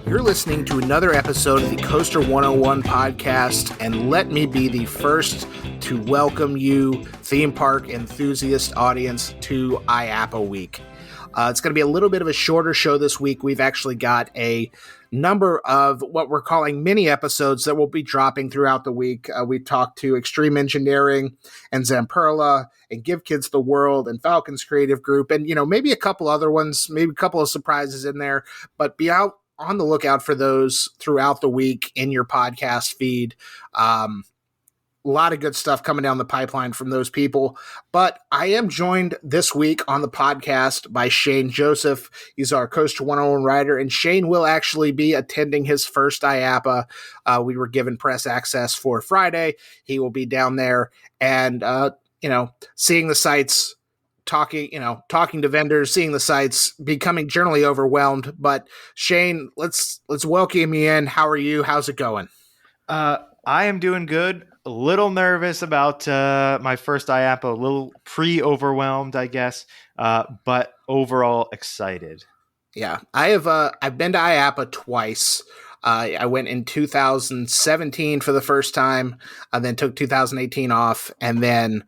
You're listening to another episode of the Coaster101 podcast, and let me be the first to welcome you, theme park enthusiast audience, to IAAPA week. It's going to be a little bit of a shorter show this week. We've actually got a number of what we're calling mini episodes that will be dropping throughout the week. We talked to Extreme Engineering and Zamperla and Give Kids the World and Falcon's Creative Group, and maybe a couple other ones, maybe a couple of surprises in there, but be out on the lookout for those throughout the week in your podcast feed. A lot of good stuff coming down the pipeline from those people. But I am joined this week on the podcast by Shane Joseph. He's our Coaster101 writer, and Shane will actually be attending his first IAAPA. We were given press access for Friday. He will be down there and, seeing the sights, talking to vendors, seeing the sites, becoming generally overwhelmed. But Shane, let's welcome you in. How are you? How's it going? I am doing good. A little nervous about my first IAAPA, a little pre-overwhelmed, I guess, but overall excited. Yeah, I've been to IAAPA twice. I went in 2017 for the first time, then took 2018 off, and then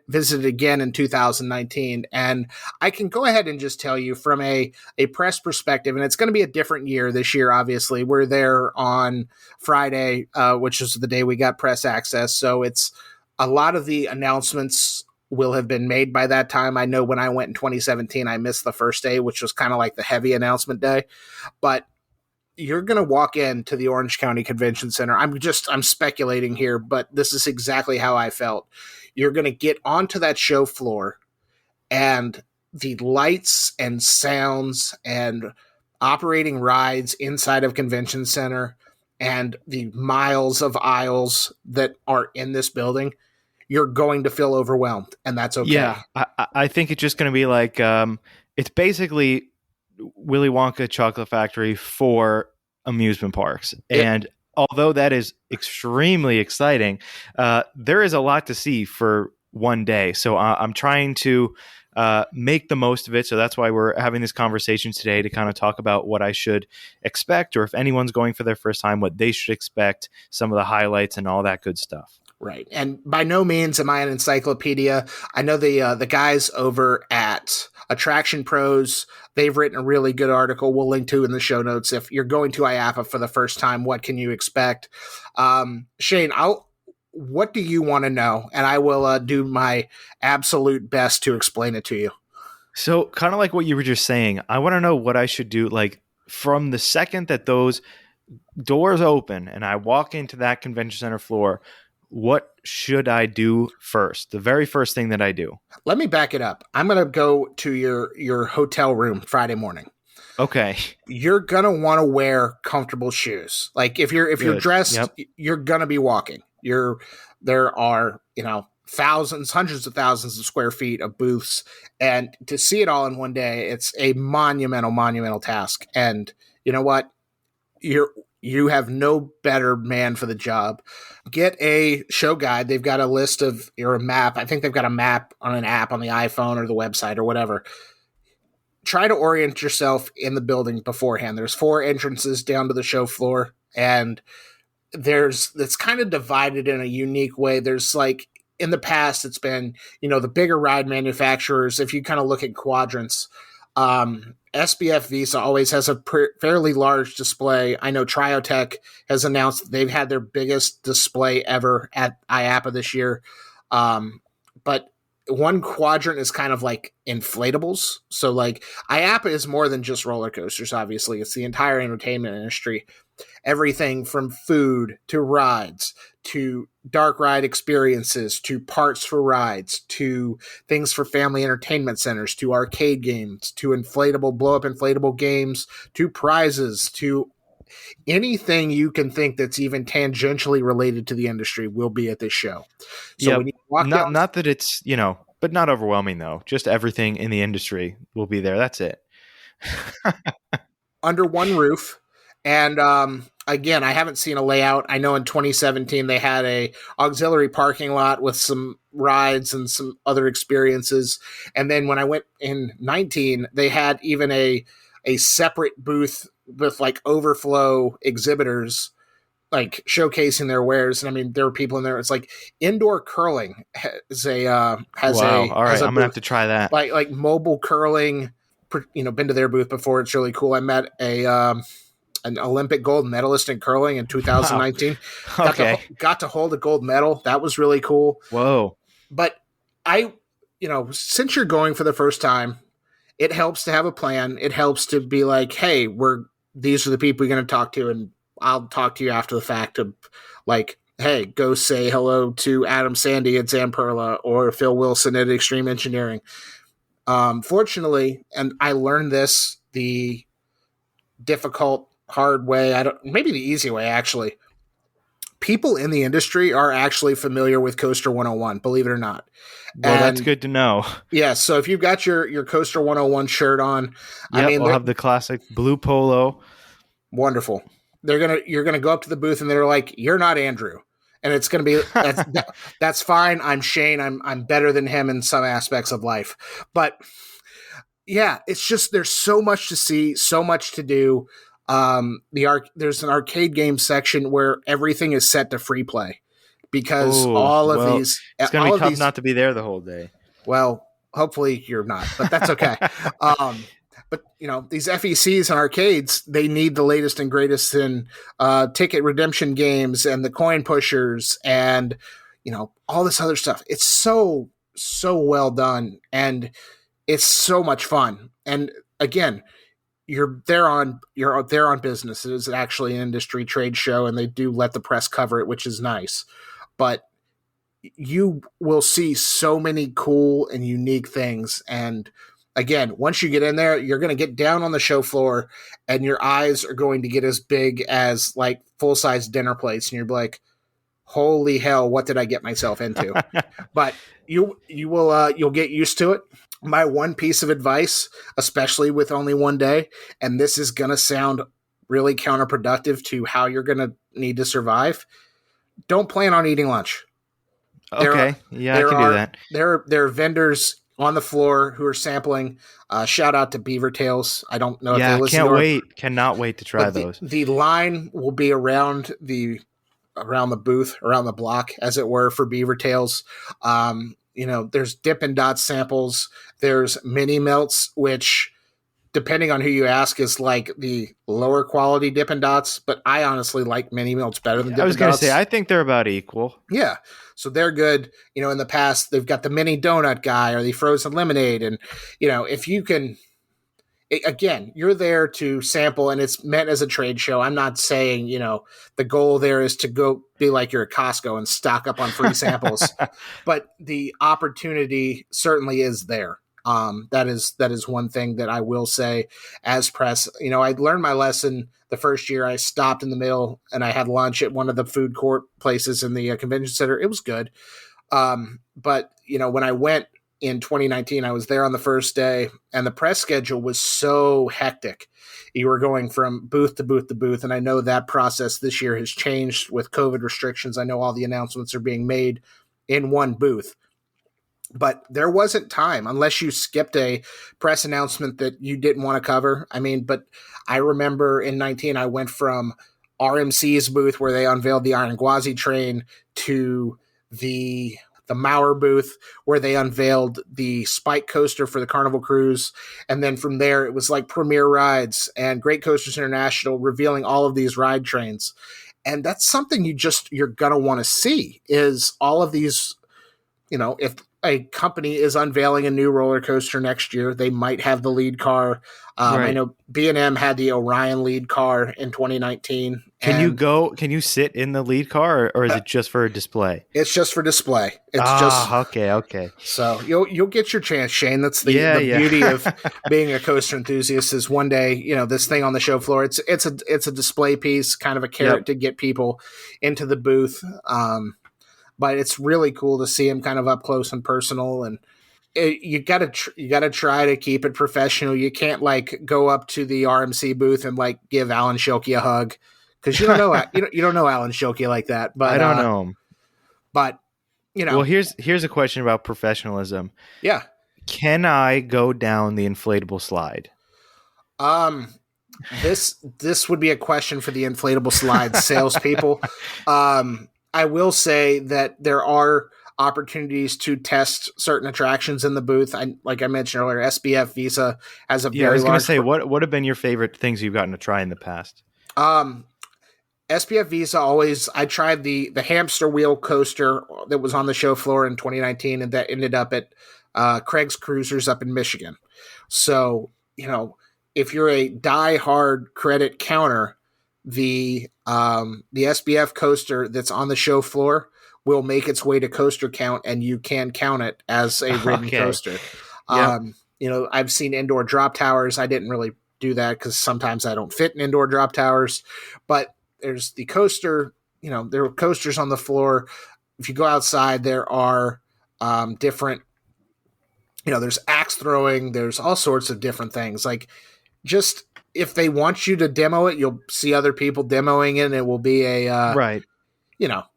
visited again in 2019. And I can go ahead and just tell you from a press perspective, and it's going to be a different year this year, obviously. We're there on Friday, which is the day we got press access. So it's a lot of the announcements will have been made by that time. I know when I went in 2017, I missed the first day, which was kind of like the heavy announcement day. But you're going to walk into the Orange County Convention Center. I'm speculating here, but this is exactly how I felt. You're going to get onto that show floor, and the lights and sounds and operating rides inside of Convention Center and the miles of aisles that are in this building, you're going to feel overwhelmed, and that's okay. Yeah, I think it's just going to be like, it's basically Willy Wonka Chocolate Factory for amusement parks. And although that is extremely exciting, there is a lot to see for one day. So I'm trying to make the most of it. So that's why we're having this conversation today, to kind of talk about what I should expect, or if anyone's going for their first time, what they should expect, some of the highlights and all that good stuff. Right. And by no means am I an encyclopedia. I know the guys over at Attraction Pros, they've written a really good article we'll link to in the show notes. If you're going to IAAPA for the first time, what can you expect? Shane, what do you want to know? And I will do my absolute best to explain it to you. So kind of like what you were just saying, I want to know what I should do. Like from the second that those doors open and I walk into that convention center floor, what should I do first? The very first thing that I do. Let me back it up. I'm going to go to your hotel room Friday morning. Okay. You're going to want to wear comfortable shoes. Like if you're dressed, you're going to be walking. There are, thousands, hundreds of thousands of square feet of booths, and to see it all in one day, it's a monumental task. And you know what? You have no better man for the job. Get a show guide. They've got a list or a map. I think they've got a map on an app on the iPhone or the website or whatever. Try to orient yourself in the building beforehand. There's 4 entrances down to the show floor, and it's kind of divided in a unique way. There's like, in the past, it's been, the bigger ride manufacturers. If you kind of look at quadrants, SBF Visa always has a fairly large display. I know Triotech has announced that they've had their biggest display ever at IAAPA this year. But one quadrant is kind of like inflatables. So like IAAPA is more than just roller coasters, obviously. It's the entire entertainment industry. Everything from food to rides to dark ride experiences to parts for rides to things for family entertainment centers to arcade games to blow-up inflatable games to prizes to anything you can think that's even tangentially related to the industry will be at this show. So when you walk down, not that it's, but not overwhelming though. Just everything in the industry will be there. That's it. under one roof. And again, I haven't seen a layout. I know in 2017 they had a auxiliary parking lot with some rides and some other experiences. And then when I went in 19, they had even a separate booth with like overflow exhibitors like showcasing their wares. And I mean, there were people in there. It's like indoor curling has a All right, I'm gonna have to try that. Like mobile curling. Been to their booth before. It's really cool. I met an Olympic gold medalist in curling in 2019. Wow. Okay. Got to hold a gold medal. That was really cool. Whoa. But since you're going for the first time, it helps to have a plan. It helps to be like, hey, these are the people you're going to talk to, and I'll talk to you after the fact of like, hey, go say hello to Adam Sandy at Zamperla or Phil Wilson at Extreme Engineering. Fortunately, and I learned this the difficult, hard way, maybe the easy way actually. People in the industry are actually familiar with Coaster101, believe it or not. Well, that's good to know. Yeah, so if you've got your Coaster101 shirt on, we'll have the classic blue polo. Wonderful. You're gonna go up to the booth and they're like, "You're not Andrew," and it's gonna be that's fine. I'm Shane. I'm better than him in some aspects of life, but yeah, it's just there's so much to see, so much to do. There's an arcade game section where everything is set to free play because these. It's going to be tough not to be there the whole day. Well, hopefully you're not, but that's okay. But these FECs and arcades, they need the latest and greatest in ticket redemption games and the coin pushers and all this other stuff. It's so well done and it's so much fun. And again, you're there on business. It is actually an industry trade show, and they do let the press cover it, which is nice. But you will see so many cool and unique things. And again, once you get in there, you're going to get down on the show floor, and your eyes are going to get as big as like full size dinner plates, and you're like, "Holy hell, what did I get myself into?" But you'll get used to it. My one piece of advice, especially with only one day, and this is going to sound really counterproductive to how you're going to need to survive, don't plan on eating lunch. Okay. I can do that. There are vendors on the floor who are sampling. Shout out to BeaverTails. I don't know if they listen. Cannot wait to try those. The line will be around the booth, around the block, as it were, for BeaverTails. There's Dippin Dots samples. There's mini melts, which, depending on who you ask, is like the lower quality Dippin Dots. But I honestly like mini melts better than Dippin Dots. I was going to say, I think they're about equal. Yeah. So they're good. In the past, they've got the mini donut guy or the frozen lemonade. And, if you can, again, you're there to sample and it's meant as a trade show. I'm not saying, the goal there is to go be like you're at Costco and stock up on free samples, but the opportunity certainly is there. That is one thing that I will say as press. I learned my lesson the first year. I stopped in the middle and I had lunch at one of the food court places in the convention center. It was good. But when I went in 2019, I was there on the first day and the press schedule was so hectic. You were going from booth to booth to booth. And I know that process this year has changed with COVID restrictions. I know all the announcements are being made in one booth. But there wasn't time unless you skipped a press announcement that you didn't want to cover. But I remember in 19, I went from RMC's booth where they unveiled the Iron Gwazi train to the Maurer booth where they unveiled the Spike coaster for the Carnival Cruise. And then from there, it was like Premier Rides and Great Coasters International revealing all of these ride trains. And that's something you're going to want to see is all of these, if a company is unveiling a new roller coaster next year, they might have the lead car. Right. I know B&M had the Orion lead car in 2019. Can you sit in the lead car or is it just for display? It's just for display. Okay. So you'll get your chance, Shane. That's the beauty of being a coaster enthusiast is one day, this thing on the show floor, it's a display piece, kind of a carrot to get people into the booth. But it's really cool to see him kind of up close and personal, and you gotta try to keep it professional. You can't like go up to the RMC booth and like give Alan Schilke a hug because you don't know you don't know Alan Schilke like that. But I don't know him. But well, here's a question about professionalism. Yeah, can I go down the inflatable slide? This would be a question for the inflatable slide salespeople. I will say that there are opportunities to test certain attractions in the booth. Like I mentioned earlier, SBF Visa has a very large. I was going to say, what have been your favorite things you've gotten to try in the past? SPF Visa always. I tried the hamster wheel coaster that was on the show floor in 2019, and that ended up at Craig's Cruisers up in Michigan. So if you're a die-hard credit counter, the SBF coaster that's on the show floor will make its way to coaster count, and you can count it as a ridden coaster. Yep. I've seen indoor drop towers. I didn't really do that because sometimes I don't fit in indoor drop towers, but there's the coaster. There are coasters on the floor. If you go outside, there are different. There's axe throwing. There's all sorts of different things. Like, just if they want you to demo it, you'll see other people demoing it, and it will be a right.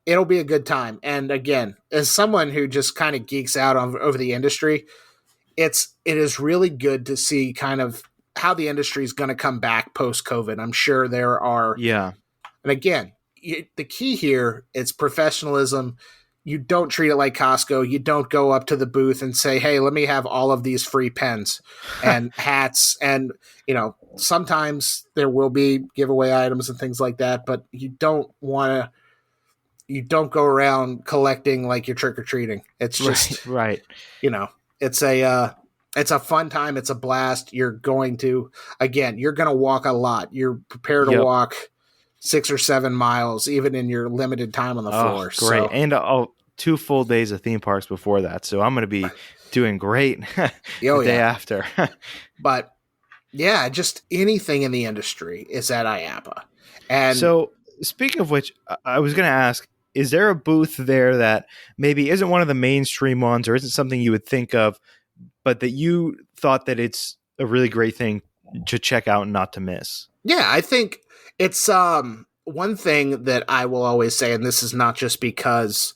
It'll be a good time. And again, as someone who just kind of geeks out over the industry, it is really good to see kind of how the industry is going to come back post-COVID. I'm sure there are. Yeah. And again, the key here is professionalism. You don't treat it like Costco. You don't go up to the booth and say, hey, let me have all of these free pens and hats. And, sometimes there will be giveaway items and things like that, but you don't go around collecting like you're trick-or-treating. It's just, right. It's a fun time. It's a blast. You're going to walk a lot. You're prepared to walk 6 or 7 miles, even in your limited time on the floor. Great. So, and 2 full days of theme parks before that. So I'm going to be doing great the day after. But yeah, just anything in the industry is at IAAPA. And so speaking of which, I was going to ask, is there a booth there that maybe isn't one of the mainstream ones or isn't something you would think of, but that you thought that it's a really great thing to check out and not to miss? Yeah, I think it's one thing that I will always say, and this is not just because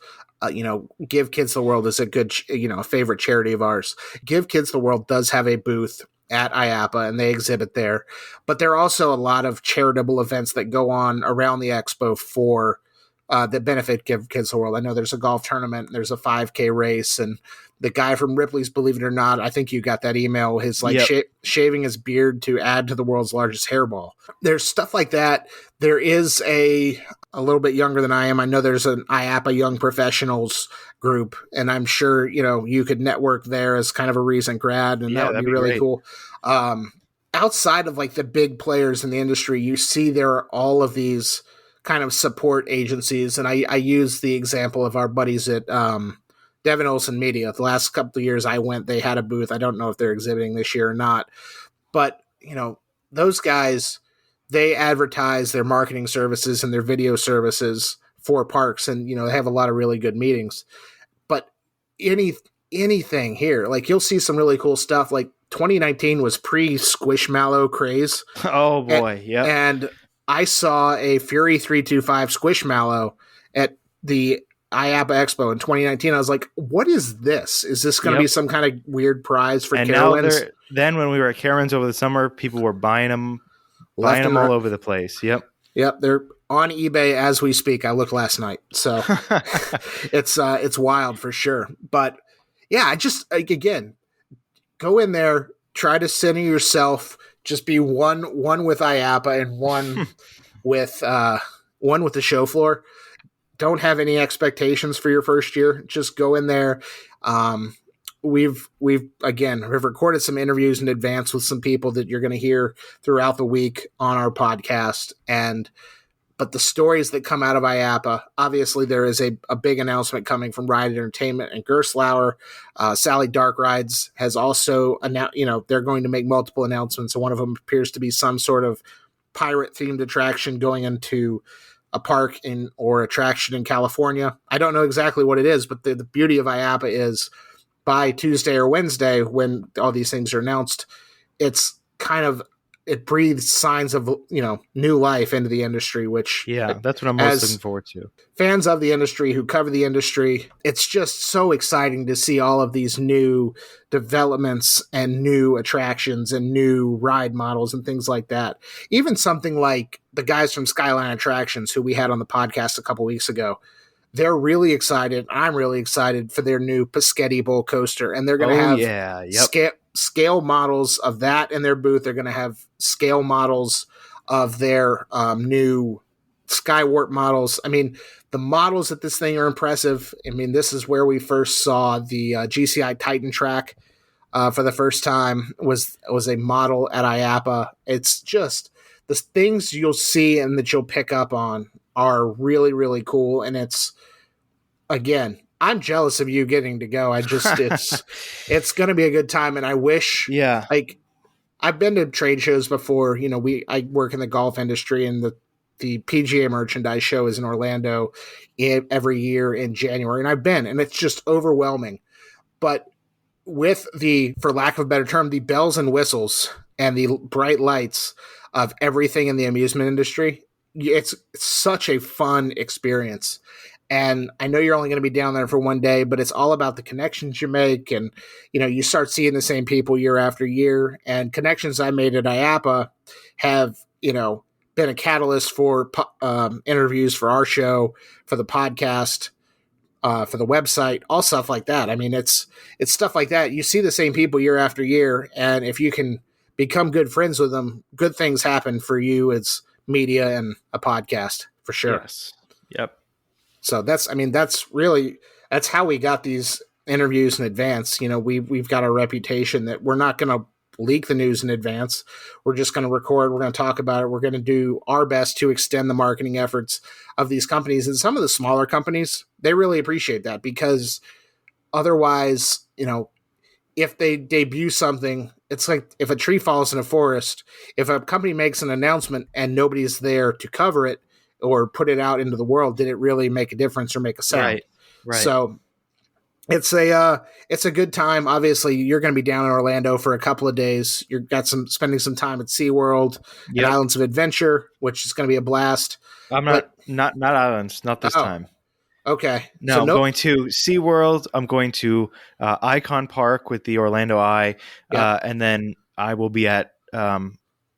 Give Kids the World is a good, a favorite charity of ours. Give Kids the World does have a booth at IAAPA, and they exhibit there. But there are also a lot of charitable events that go on around the expo for that benefit Give Kids the World. I know there's a golf tournament, and there's a 5K race, and the guy from Ripley's Believe It or Not, I think you got that email, his shaving his beard to add to the world's largest hairball. There's stuff like that. There is a little bit younger than I am. I know there's an IAAPA Young Professionals group, and I'm sure, you could network there as kind of a recent grad, and that would be really cool. Outside of like the big players in the industry, you see there are all of these kind of support agencies. And I use the example of our buddies at Devin Olson Media. The last couple of years I went, they had a booth. I don't know if they're exhibiting this year or not, but those guys, they advertise their marketing services and their video services for parks, and they have a lot of really good meetings. But anything here, like you'll see some really cool stuff. Like 2019 was pre-Squishmallow craze. Oh boy, yeah. And I saw a Fury 325 Squishmallow at the IAAPA Expo in 2019. I was like, what is this? Is this going to be some kind of weird prize for Carowinds? Then when we were at Carowinds over the summer, people were buying them all over the place. Yep. They're on eBay as we speak. I looked last night. So it's wild for sure. But yeah, I just, again, go in there, try to center yourself, just be one with IAAPA and one with the show floor. Don't have any expectations for your first year. Just go in there. We've recorded some interviews in advance with some people that you're going to hear throughout the week on our podcast. But the stories that come out of IAAPA, obviously there is a big announcement coming from Ride Entertainment and Gerstlauer. Sally Dark Rides has also announced, they're going to make multiple announcements. And one of them appears to be some sort of pirate themed attraction going into a park or attraction in California. I don't know exactly what it is, but the beauty of IAAPA is by Tuesday or Wednesday, when all these things are announced, it's kind of it breathes signs of, new life into the industry, which that's what I'm most looking forward to. Fans of the industry who cover the industry, it's just so exciting to see all of these new developments and new attractions and new ride models and things like that. Even something like the guys from Skyline Attractions who we had on the podcast a couple weeks ago, they're really excited. I'm really excited for their new Paschetti Bowl coaster, and they're going to have scale models of that in their booth. They're going to have scale models of their new Skywarp models. I mean, the models at this thing are impressive. I mean, this is where we first saw the GCI Titan track for the first time. Was a model at IAAPA. It's just the things you'll see and that you'll pick up on are really, really cool. And it's, again, I'm jealous of you getting to go. It's going to be a good time. And I wish, I've been to trade shows before. I work in the golf industry, and the PGA merchandise show is in Orlando every year in January. And I've been, and it's just overwhelming. But with for lack of a better term, the bells and whistles and the bright lights of everything in the amusement industry, it's such a fun experience. And I know you're only going to be down there for one day, but it's all about the connections you make. And, you start seeing the same people year after year. And connections I made at IAAPA have, been a catalyst for interviews for our show, for the podcast, for the website, all stuff like that. I mean, it's stuff like that. You see the same people year after year. And if you can become good friends with them, good things happen for you as media and a podcast, for sure. Yes. Yep. So that's how we got these interviews in advance. We've got a reputation that we're not going to leak the news in advance. We're just going to record. We're going to talk about it. We're going to do our best to extend the marketing efforts of these companies. And some of the smaller companies, they really appreciate that, because otherwise, if they debut something, it's like if a tree falls in a forest, if a company makes an announcement and nobody's there to cover it or put it out into the world, did it really make a difference or make a sound? Right. So it's a good time. Obviously, you're going to be down in Orlando for a couple of days. You've got spending some time at SeaWorld and Islands of Adventure, which is going to be a blast. I'm not islands, not this time. Okay. No, I'm going to SeaWorld. I'm going to Icon Park with the Orlando Eye, and then I will be at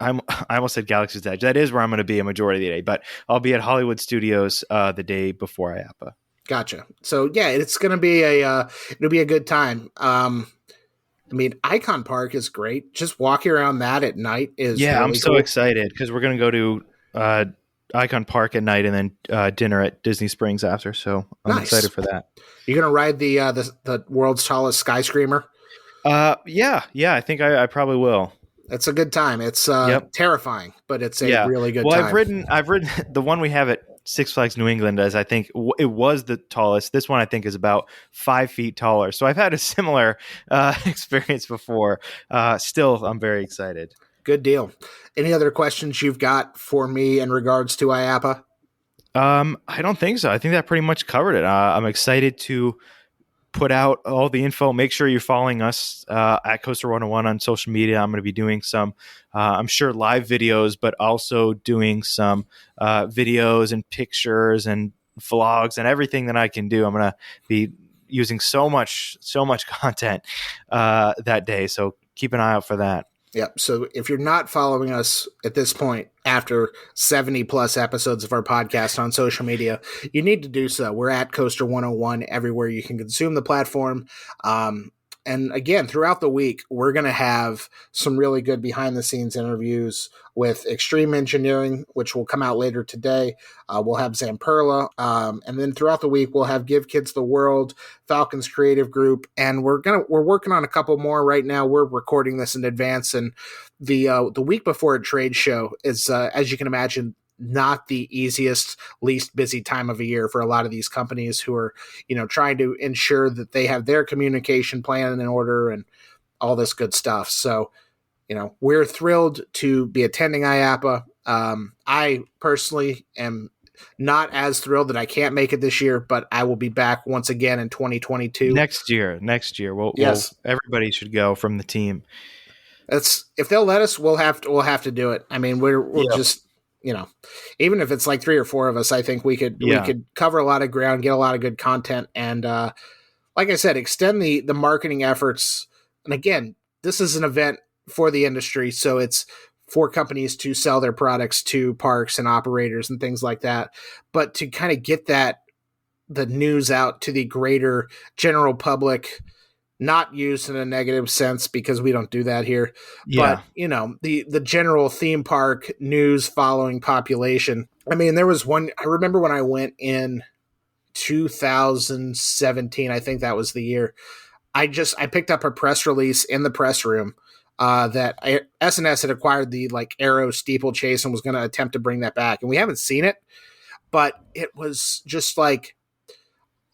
I almost said Galaxy's Edge. That is where I'm going to be a majority of the day, but I'll be at Hollywood Studios the day before IAAPA. Gotcha. So yeah, it's going to be it'll be a good time. I mean, Icon Park is great. Just walking around that at night is really I'm so cool. excited because we're going to go to Icon Park at night and then dinner at Disney Springs after. So I'm excited for that. You're going to ride the world's tallest skyscraper? Yeah. I think I probably will. It's a good time. It's terrifying, but it's a really good time. Well, I've ridden the one we have at Six Flags New England, as I think it was the tallest. This one I think is about 5 feet taller. So I've had a similar experience before. Still, I'm very excited. Good deal. Any other questions you've got for me in regards to IAAPA? I don't think so. I think that pretty much covered it. I'm excited to put out all the info. Make sure you're following us at Coaster101 on social media. I'm going to be doing some, I'm sure, live videos, but also doing some videos and pictures and vlogs and everything that I can do. I'm going to be using so much content that day. So keep an eye out for that. Yep. So if you're not following us at this point, after 70 plus episodes of our podcast on social media, you need to do so. We're at Coaster101 everywhere you can consume the platform. And again, throughout the week, we're going to have some really good behind the scenes interviews with Extreme Engineering, which will come out later today. We'll have Zamperla. And then throughout the week, we'll have Give Kids the World, Falcon's Creative Group. And we're working on a couple more right now. We're recording this in advance. And the week before a trade show is, as you can imagine, not the easiest, least busy time of a year for a lot of these companies who are, trying to ensure that they have their communication plan in order and all this good stuff. So, we're thrilled to be attending IAAPA. I personally am not as thrilled that I can't make it this year, but I will be back once again in 2022. Next year. Everybody should go from the team. if they'll let us, we'll have to do it. I mean, we'll just, even if it's like 3 or 4 of us, I think we could cover a lot of ground, get a lot of good content, and like I said, extend the marketing efforts. And again, this is an event for the industry, so it's for companies to sell their products to parks and operators and things like that. But to kind of get the news out to the greater general public, not used in a negative sense because we don't do that here. But, the general theme park news following population. I mean, there was one, I remember when I went in 2017, I think that was the year. I picked up a press release in the press room that S&S had acquired the Arrow steeplechase and was going to attempt to bring that back. And we haven't seen it, but it was just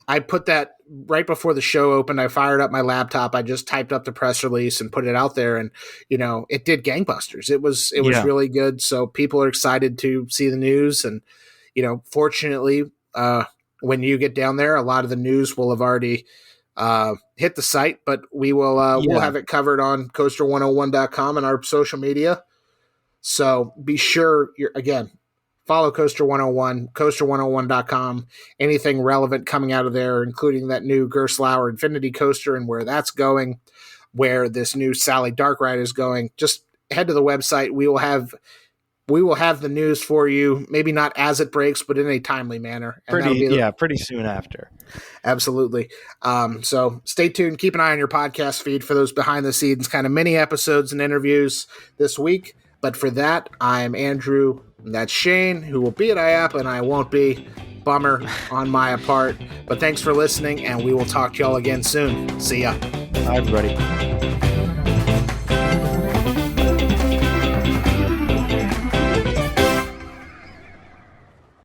I put that right before the show opened. I fired up my laptop. I just typed up the press release and put it out there. And, it did gangbusters. It was really good. So people are excited to see the news. And, fortunately, when you get down there, a lot of the news will have already hit the site, but we will we'll have it covered on Coaster101.com and our social media. So be sure follow Coaster101, Coaster101.com. Anything relevant coming out of there, including that new Gerstlauer Infinity Coaster and where that's going, where this new Sally Dark Ride is going. Just head to the website. We will have the news for you, maybe not as it breaks, but in a timely manner. And pretty soon after. Absolutely. So stay tuned. Keep an eye on your podcast feed for those behind-the-scenes kind of mini episodes and interviews this week. But for that, I'm Andrew, and that's Shane, who will be at IAAPA, and I won't be. Bummer on my part. But thanks for listening, and we will talk to y'all again soon. See ya. Bye, everybody.